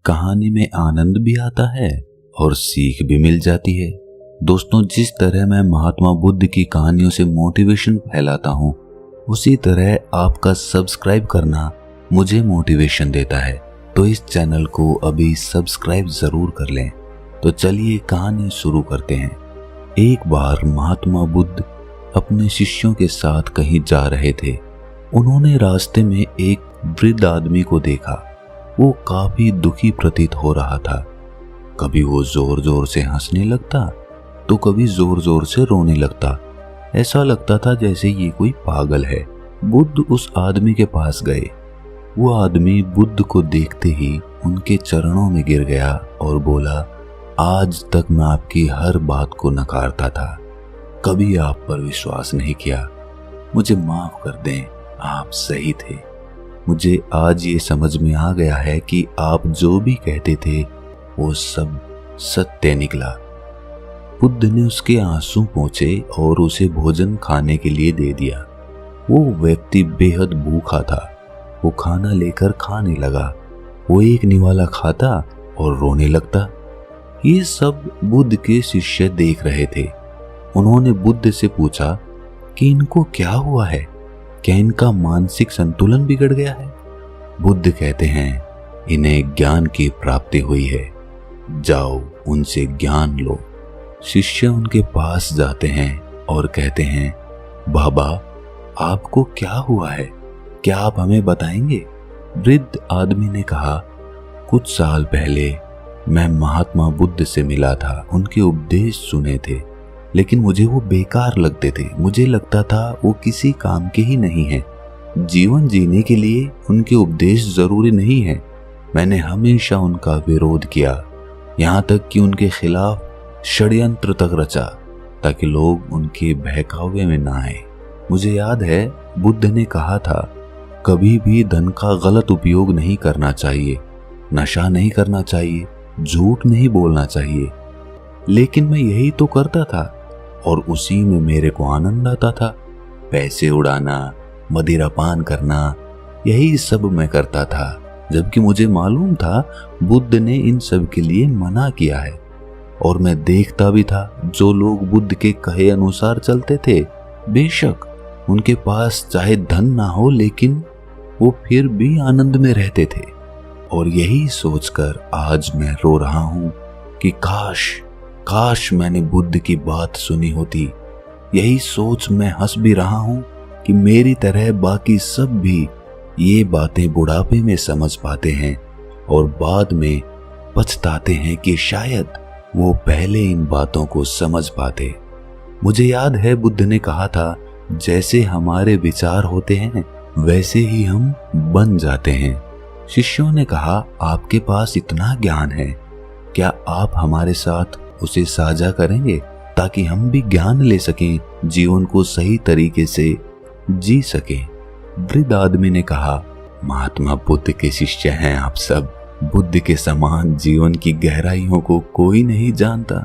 कहानी में आनंद भी आता है और सीख भी मिल जाती है। दोस्तों, जिस तरह मैं महात्मा बुद्ध की कहानियों से मोटिवेशन फैलाता हूँ, उसी तरह आपका सब्सक्राइब करना मुझे मोटिवेशन देता है। तो इस चैनल को अभी सब्सक्राइब जरूर कर लें। तो चलिए कहानी शुरू करते हैं। एक बार महात्मा बुद्ध अपने शिष्यों के साथ कहीं जा रहे थे। उन्होंने रास्ते में एक वृद्ध आदमी को देखा। वो काफी दुखी प्रतीत हो रहा था। कभी वो जोर जोर से हंसने लगता तो कभी जोर जोर से रोने लगता। ऐसा लगता था जैसे ये कोई पागल है। बुद्ध उस आदमी के पास गए। वो आदमी बुद्ध को देखते ही उनके चरणों में गिर गया और बोला, आज तक मैं आपकी हर बात को नकारता था, कभी आप पर विश्वास नहीं किया। मुझे माफ कर दें, आप सही थे। मुझे आज ये समझ में आ गया है कि आप जो भी कहते थे वो सब सत्य निकला। बुद्ध ने उसके आंसू पोंछे और उसे भोजन खाने के लिए दे दिया। वो व्यक्ति बेहद भूखा था। वो खाना लेकर खाने लगा। वो एक निवाला खाता और रोने लगता। ये सब बुद्ध के शिष्य देख रहे थे। उन्होंने बुद्ध से पूछा कि इनको क्या हुआ है, क्या इनका मानसिक संतुलन बिगड़ गया है? बुद्ध कहते हैं, इन्हें ज्ञान की प्राप्ति हुई है, जाओ उनसे ज्ञान लो। शिष्य उनके पास जाते हैं और कहते हैं, बाबा आपको क्या हुआ है, क्या आप हमें बताएंगे? वृद्ध आदमी ने कहा, कुछ साल पहले मैं महात्मा बुद्ध से मिला था। उनके उपदेश सुने थे, लेकिन मुझे वो बेकार लगते थे। मुझे लगता था वो किसी काम के ही नहीं है। जीवन जीने के लिए उनके उपदेश जरूरी नहीं है। मैंने हमेशा उनका विरोध किया, यहाँ तक कि उनके खिलाफ षड्यंत्र तक रचा, ताकि लोग उनके बहकावे में ना आए। मुझे याद है बुद्ध ने कहा था, कभी भी धन का गलत उपयोग नहीं करना चाहिए, नशा नहीं करना चाहिए, झूठ नहीं बोलना चाहिए। लेकिन मैं यही तो करता था और उसी में मेरे को आनंद आता था। पैसे उड़ाना, मदिरा पान करना, यही सब मैं करता था, जबकि मुझे मालूम था बुद्ध ने इन सब के लिए मना किया है। और मैं देखता भी था, जो लोग बुद्ध के कहे अनुसार चलते थे, बेशक उनके पास चाहे धन ना हो, लेकिन वो फिर भी आनंद में रहते थे। और यही सोचकर आज मैं रो रहा हूं कि काश मैंने बुद्ध की बात सुनी होती। यही सोच मैं हंस भी रहा हूं कि मेरी तरह बाकी सब भी ये बातें बुढ़ापे में समझ पाते हैं और बाद में पछताते हैं कि शायद वो पहले इन बातों को समझ पाते। मुझे याद है बुद्ध ने कहा था, जैसे हमारे विचार होते हैं वैसे ही हम बन जाते हैं। शिष्यों ने कहा, आपके पास इतना ज्ञान है, क्या आप हमारे साथ उसे साझा करेंगे ताकि हम भी ज्ञान ले सकें, जीवन को सही तरीके से जी सकें? वृद्ध आदमी ने कहा, महात्मा बुद्ध के शिष्य हैं आप सब। बुद्ध के समान जीवन की गहराइयों को कोई नहीं जानता।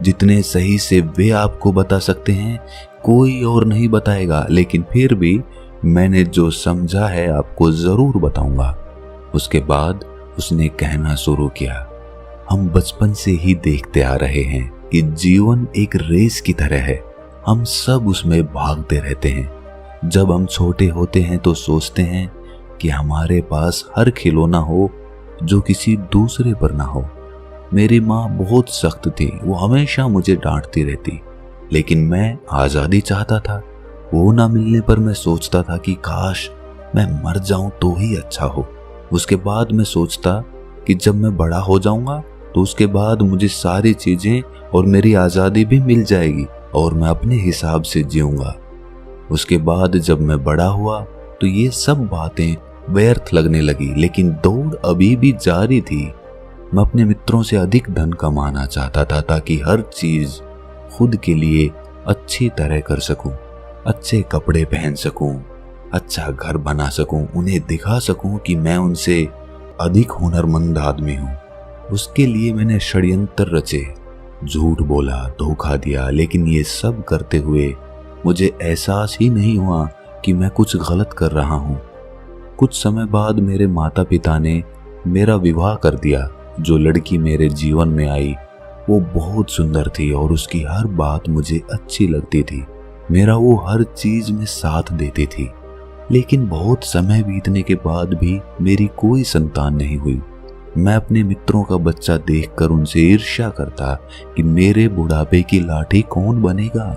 जितने सही से वे आपको बता सकते हैं, कोई और नहीं बताएगा। लेकिन फिर भी मैंने जो समझा है आपको जरूर बताऊंगा। उसके बाद उसने कहना शुरू किया, हम बचपन से ही देखते आ रहे हैं कि जीवन एक रेस की तरह है। हम सब उसमें भागते रहते हैं। जब हम छोटे होते हैं तो सोचते हैं कि हमारे पास हर खिलौना हो जो किसी दूसरे पर ना हो। मेरी माँ बहुत सख्त थी, वो हमेशा मुझे डांटती रहती, लेकिन मैं आज़ादी चाहता था। वो ना मिलने पर मैं सोचता था कि काश मैं मर जाऊं तो ही अच्छा हो। उसके बाद मैं सोचता कि जब मैं बड़ा हो जाऊंगा तो उसके बाद मुझे सारी चीजें और मेरी आज़ादी भी मिल जाएगी और मैं अपने हिसाब से जीऊंगा। उसके बाद जब मैं बड़ा हुआ तो ये सब बातें व्यर्थ लगने लगी, लेकिन दौड़ अभी भी जारी थी। मैं अपने मित्रों से अधिक धन कमाना चाहता था ताकि हर चीज खुद के लिए अच्छी तरह कर सकूं, अच्छे कपड़े पहन सकूं, अच्छा घर बना सकूं, उन्हें दिखा सकूं कि मैं उनसे अधिक हुनरमंद आदमी हूं। उसके लिए मैंने षड्यंत्र रचे, झूठ बोला, धोखा दिया, लेकिन ये सब करते हुए मुझे एहसास ही नहीं हुआ कि मैं कुछ गलत कर रहा हूं। कुछ समय बाद मेरे माता पिता ने मेरा विवाह कर दिया। जो लड़की मेरे जीवन में आई वो बहुत सुंदर थी और उसकी हर बात मुझे अच्छी लगती थी। मेरा वो हर चीज में साथ देती थी। लेकिन बहुत समय बीतने के बाद भी मेरी कोई संतान नहीं हुई। मैं अपने मित्रों का बच्चा देखकर उनसे ईर्ष्या करता कि मेरे बुढ़ापे की लाठी कौन बनेगा।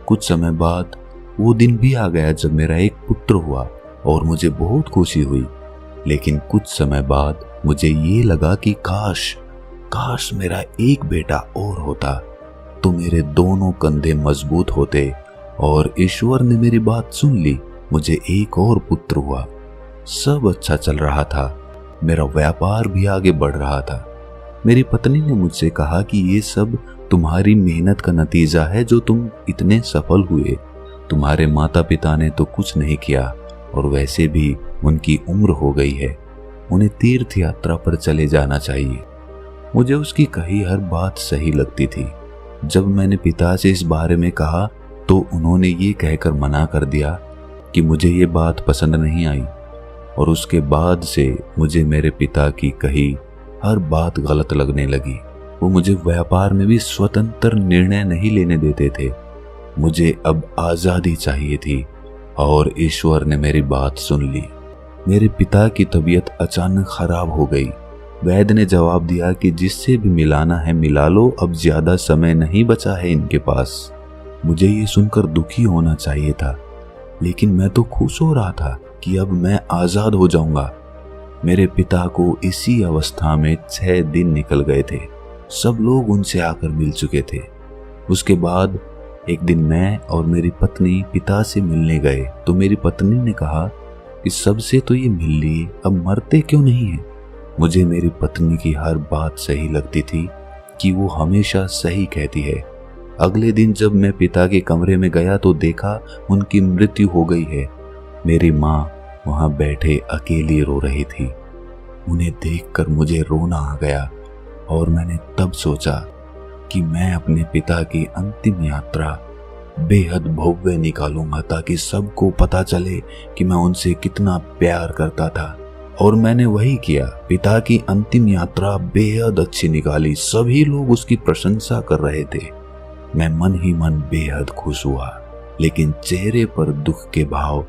कुछ समय बाद वो दिन भी आ गया जब मेरा एक पुत्र हुआ और मुझे बहुत खुशी हुई। लेकिन कुछ समय बाद मुझे ये लगा कि काश मेरा एक बेटा और होता तो मेरे दोनों कंधे मजबूत होते। और ईश्वर ने मेरी बात सुन ली। मुझे एक और पुत्र हुआ। सब अच्छा चल रहा था। मेरा व्यापार भी आगे बढ़ रहा था। मेरी पत्नी ने मुझसे कहा कि ये सब तुम्हारी मेहनत का नतीजा है जो तुम इतने सफल हुए। तुम्हारे माता पिता ने तो कुछ नहीं किया और वैसे भी उनकी उम्र हो गई है। उन्हें तीर्थ यात्रा पर चले जाना चाहिए। मुझे उसकी कही हर बात सही लगती थी। जब मैंने पिता से इस बारे में कहा तो उन्होंने ये कहकर मना कर दिया कि मुझे ये बात पसंद नहीं आई। और उसके बाद से मुझे मेरे पिता की कही हर बात गलत लगने लगी। वो मुझे व्यापार में भी स्वतंत्र निर्णय नहीं लेने देते थे। मुझे अब आज़ादी चाहिए थी और ईश्वर ने मेरी बात सुन ली। मेरे पिता की तबीयत अचानक खराब हो गई। वैद्य ने जवाब दिया कि जिससे भी मिलाना है मिला लो, अब ज्यादा समय नहीं बचा है इनके पास। मुझे ये सुनकर दुखी होना चाहिए था, लेकिन मैं तो खुश हो रहा था कि अब मैं आजाद हो जाऊंगा। मेरे पिता को इसी अवस्था में 6 दिन निकल गए थे। सब लोग उनसे आकर मिल चुके थे। उसके बाद एक दिन मैं और मेरी पत्नी पिता से मिलने गए तो मेरी पत्नी ने कहा कि सबसे तो ये मिल लिए, अब मरते क्यों नहीं है। मुझे मेरी पत्नी की हर बात सही लगती थी कि वो हमेशा सही कहती है। अगले दिन जब मैं पिता के कमरे में गया तो देखा उनकी मृत्यु हो गई है। मेरी माँ वहां बैठे अकेली रो रही थी। उन्हें देखकर मुझे रोना आ गया और मैंने तब सोचा कि मैं अपने पिता की अंतिम यात्रा बेहद भव्य निकालूंगा ताकि सबको पता चले कि मैं उनसे कितना प्यार करता था। और मैंने वही किया। पिता की अंतिम यात्रा बेहद अच्छी निकाली। सभी लोग उसकी प्रशंसा कर रहे थे। मैं मन ही मन बेहद खुश हुआ, लेकिन चेहरे पर दुख के भाव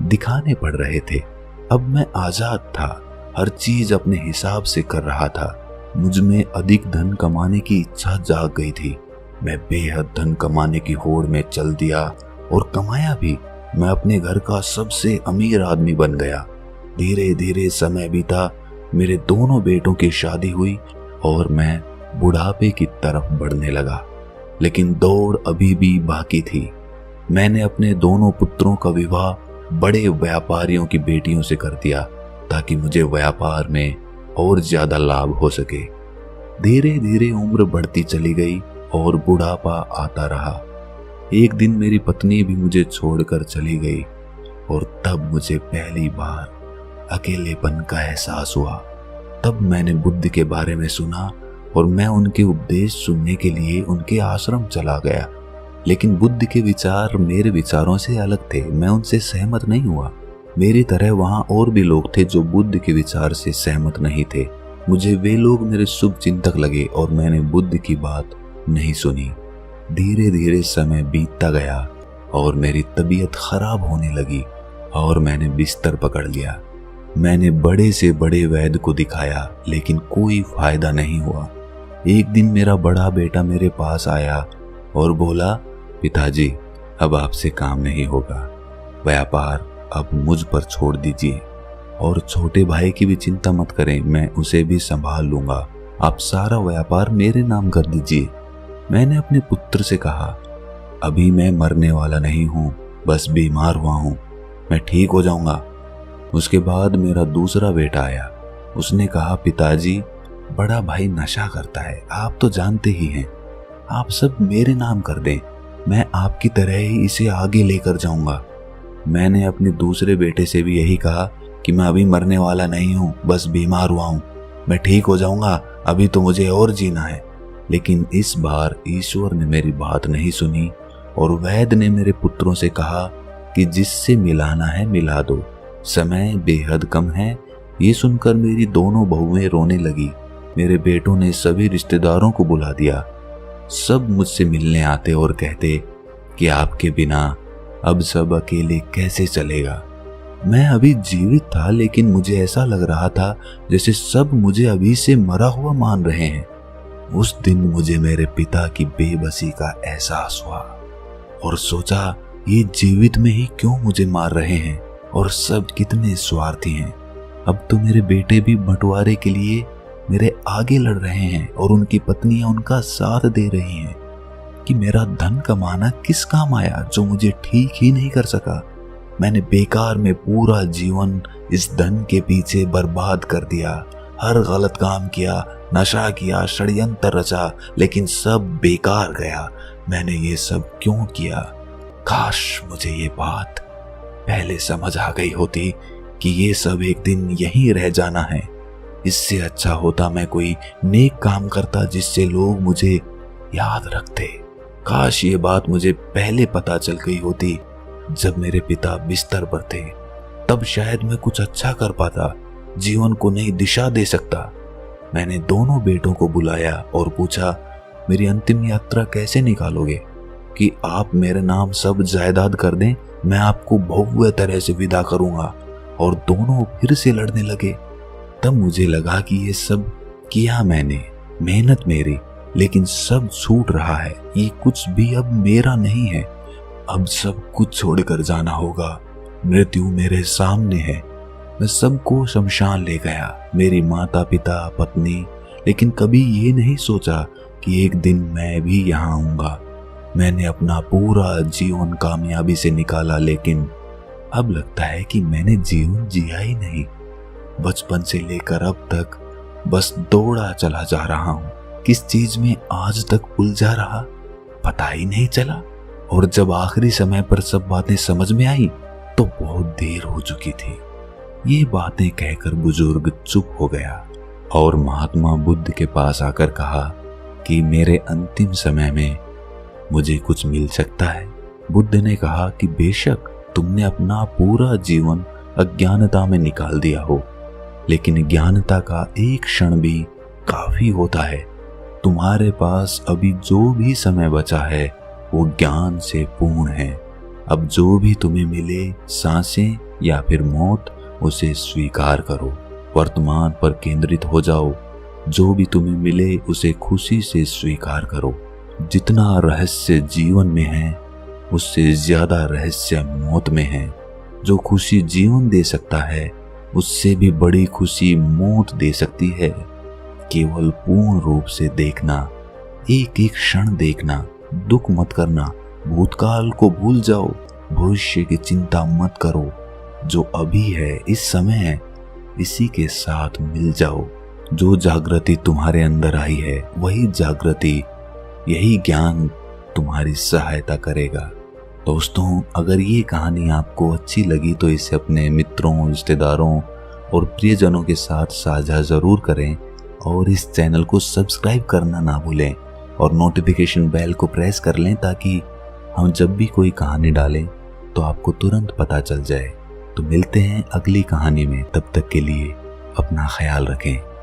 दिखाने पड़ रहे थे। अब मैं आजाद था, हर चीज अपने हिसाब से कर रहा था। मुझ में अधिक धन कमाने की इच्छा जाग गई थी। मैं बेहद धन कमाने की होड़ में चल दिया और कमाया भी। मैं अपने घर का सबसे अमीर आदमी बन गया। धीरे धीरे समय बीता, मेरे दोनों बेटों की शादी हुई और मैं बुढ़ापे की तरफ बढ़ने लगा। लेकिन दौड़ अभी भी बाकी थी। मैंने अपने दोनों पुत्रों का विवाह बड़े व्यापारियों की बेटियों से कर दिया ताकि मुझे व्यापार में और ज्यादा लाभ हो सके। धीरे धीरे उम्र बढ़ती चली गई और बुढ़ापा आता रहा। एक दिन मेरी पत्नी भी मुझे छोड़कर चली गई और तब मुझे पहली बार अकेलेपन का एहसास हुआ। तब मैंने बुद्ध के बारे में सुना और मैं उनके उपदेश सुनने के लिए उनके आश्रम चला गया। लेकिन बुद्ध के विचार मेरे विचारों से अलग थे। मैं उनसे सहमत नहीं हुआ। मेरी तरह वहां और भी लोग थे जो बुद्ध के विचार से सहमत नहीं थे। मुझे वे लोग मेरे शुभ चिंतक लगे और मैंने बुद्ध की बात नहीं सुनी। धीरे धीरे समय बीतता गया और मेरी तबीयत खराब होने लगी और मैंने बिस्तर पकड़ लिया। मैंने बड़े से बड़े वैद्य को दिखाया, लेकिन कोई फायदा नहीं हुआ। एक दिन मेरा बड़ा बेटा मेरे पास आया और बोला, पिताजी अब आपसे काम नहीं होगा, व्यापार अब मुझ पर छोड़ दीजिए और छोटे भाई की भी चिंता मत करें, मैं उसे भी संभाल लूंगा। आप सारा व्यापार मेरे नाम कर दीजिए। मैंने अपने पुत्र से कहा, अभी मैं मरने वाला नहीं हूँ, बस बीमार हुआ हूँ, मैं ठीक हो जाऊंगा। उसके बाद मेरा दूसरा बेटा आया। उसने कहा, पिताजी बड़ा भाई नशा करता है, आप तो जानते ही हैं, आप सब मेरे नाम कर दें, मैं आपकी तरह ही इसे आगे लेकर जाऊंगा। मैंने अपने दूसरे बेटे से भी यही कहा कि मैं अभी मरने वाला नहीं हूँ, बस बीमार हुआ हूँ, मैं ठीक हो जाऊंगा, अभी तो मुझे और जीना है। लेकिन इस बार ईश्वर ने मेरी बात नहीं सुनी और वैद्य ने मेरे पुत्रों से कहा कि जिससे मिलाना है मिला दो, समय बेहद कम है, ये सुनकर मेरी दोनों बहुएं रोने लगी। मेरे बेटों ने सभी रिश्तेदारों को बुला दिया। सब मुझसे मिलने आते और कहते कि आपके बिना अब सब अकेले कैसे चलेगा। मैं अभी जीवित था, लेकिन मुझे ऐसा लग रहा था जैसे सब मुझे अभी से मरा हुआ मान रहे हैं। उस दिन मुझे मेरे पिता की बेबसी का एहसास हुआ और सोचा ये जीवित में ही क्यों मुझे मार रहे हैं और सब कितने स्वार्थी हैं। अब तो मेरे बेटे भी बंटवारे के लिए मेरे आगे लड़ रहे हैं और उनकी पत्नियां उनका साथ दे रही हैं कि मेरा धन कमाना किस काम आया जो मुझे ठीक ही नहीं कर सका। मैंने बेकार में पूरा जीवन इस धन के पीछे बर्बाद कर दिया। हर गलत काम किया, नशा किया, षड्यंत्र रचा, लेकिन सब बेकार गया। मैंने ये सब क्यों किया? काश मुझे ये बात पहले समझ आ गई होती कि ये सब एक दिन यहीं रह जाना है। इससे अच्छा होता मैं कोई नेक काम करता जिससे लोग मुझे याद रखते। काश ये बात मुझे पहले पता चल गई होती जब मेरे पिता बिस्तर पर थे। तब शायद मैं कुछ अच्छा कर पाता, जीवन को नई दिशा दे सकता। मैंने दोनों बेटों को बुलाया और पूछा, मेरी अंतिम यात्रा कैसे निकालोगे? कि आप मेरे नाम सब जायदाद कर दें, मैं आपको भव्य तरह से विदा करूंगा। और दोनों फिर से लड़ने लगे। तब मुझे लगा कि ये सब किया मैंने, मेहनत मेरी, लेकिन सब छूट रहा है। ये कुछ भी अब मेरा नहीं है। अब सब कुछ छोड़कर जाना होगा। मृत्यु मेरे सामने है। मैं सबको शमशान ले गया, मेरी माता पिता पत्नी, लेकिन कभी ये नहीं सोचा कि एक दिन मैं भी यहाँ आऊंगा। मैंने अपना पूरा जीवन कामयाबी से निकाला, लेकिन अब लगता है कि मैंने जीवन जिया ही नहीं। बचपन से लेकर अब तक बस दौड़ा चला जा रहा हूँ। किस चीज में आज तक उलझा रहा पता ही नहीं चला। और जब आखिरी समय पर सब बातें समझ में आई तो बहुत देर हो चुकी थी। ये बातें कहकर बुजुर्ग चुप हो गया और महात्मा बुद्ध के पास आकर कहा कि मेरे अंतिम समय में मुझे कुछ मिल सकता है। बुद्ध ने कहा कि बेशक तुमने अपना पूरा जीवन अज्ञानता में निकाल दिया हो, लेकिन ज्ञानता का एक क्षण भी काफी होता है। तुम्हारे पास अभी जो भी समय बचा है वो ज्ञान से पूर्ण है। अब जो भी तुम्हें मिले, सांसें या फिर मौत, उसे स्वीकार करो। वर्तमान पर केंद्रित हो जाओ। जो भी तुम्हें मिले उसे खुशी से स्वीकार करो। जितना रहस्य जीवन में है उससे ज्यादा रहस्य मौत में है। जो खुशी जीवन दे सकता है उससे भी बड़ी खुशी मौत दे सकती है। केवल पूर्ण रूप से देखना, एक एक क्षण देखना, दुख मत करना, भूतकाल को भूल जाओ, भविष्य की चिंता मत करो। जो अभी है, इस समय है, इसी के साथ मिल जाओ। जो जागृति तुम्हारे अंदर आई है वही जागृति, यही ज्ञान तुम्हारी सहायता करेगा। दोस्तों, अगर ये कहानी आपको अच्छी लगी तो इसे अपने मित्रों, रिश्तेदारों और प्रियजनों के साथ साझा जरूर करें और इस चैनल को सब्सक्राइब करना ना भूलें और नोटिफिकेशन बेल को प्रेस कर लें ताकि हम जब भी कोई कहानी डालें तो आपको तुरंत पता चल जाए। तो मिलते हैं अगली कहानी में। तब तक के लिए अपना ख्याल रखें।